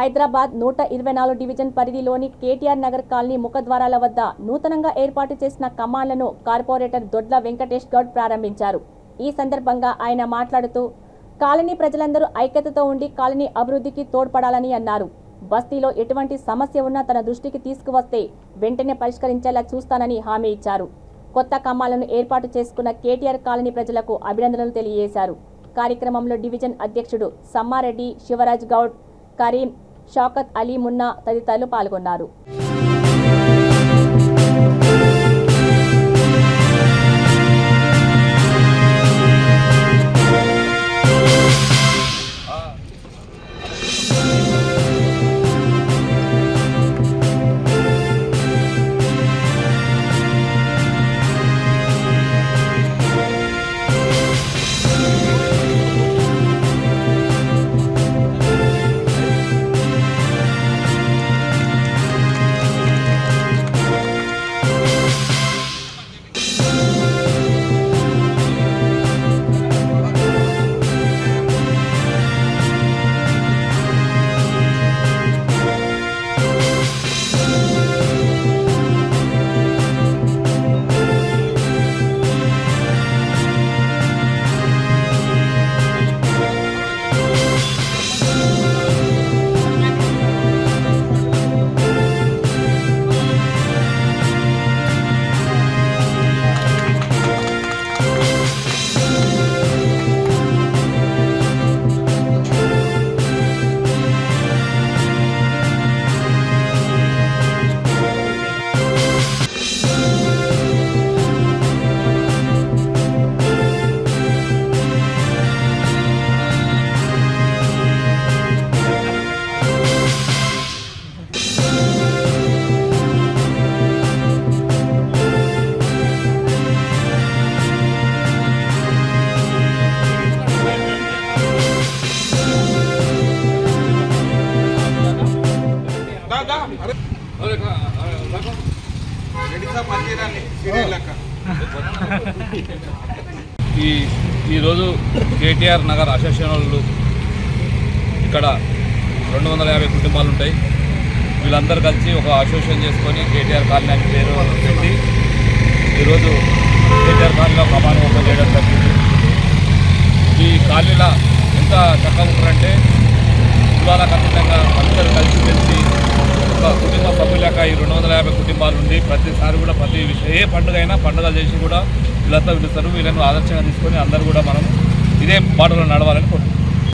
Hyderabad 124 division పరిధిలోని KTR Nagar colony ముఖద్వారాల వద్ద నూతనంగా ఏర్పాటు చేసిన కమాన్లను కార్పొరేటర్ దొడ్ల వెంకటేష్ గౌడ్ ప్రారంభించారు. ఈ సందర్భంగా ఆయన మాట్లాడుతూ కాలనీ ప్రజలందరూ ఐక్యతతో ఉండి కాలనీ అభివృద్ధికి తోడ్పడాలని అన్నారు. బస్తీలో ఎటువంటి సమస్య ఉన్నా తన దృష్టికి తీసుకువస్తే వెంటనే పరిష్కరించేలా చూస్తానని హామీ ఇచ్చారు. కొత్త కమాన్లను ఏర్పాటు చేసుకున్న కేటీఆర్ కాలనీ ప్రజలకు అభినందనలు తెలియజేశారు. కార్యక్రమంలో డివిజన్ అధ్యక్షుడు సమ్మారెడ్డి, శివరాజ్ గౌడ్, కరీం, షౌకత్ అలీ మున్నా తదితరులు పాల్గొన్నారు. ఈరోజు కేటీఆర్ నగర్ అసోసియేషన్ వాళ్ళు ఇక్కడ 250 కుటుంబాలు ఉంటాయి. వీళ్ళందరూ కలిసి ఒక అసోసియేషన్ చేసుకొని కేటీఆర్ కాలనీ అని పేరు పెట్టి ఈరోజు కేటీఆర్ కాలనీలో కమాన్ ఓపెన్ చేయడం జరిగింది. ఈ కాలనీలో ఎంత చక్కగా ఉంటారంటే కులాలకు అతీతంగా అందరూ కలిసి ఒక కుటుంబ సభ్యులేక ఈ 250 కుటుంబాలు ఉండి ప్రతిసారి కూడా ఏ పండుగ అయినా పండుగలు చేసి కూడా వీళ్ళంతా పిలుస్తారు. వీళ్ళను ఆదర్శంగా తీసుకొని అందరూ కూడా మనం ఇదే బాటలో నడవాలని కోరుకుంటున్నాం.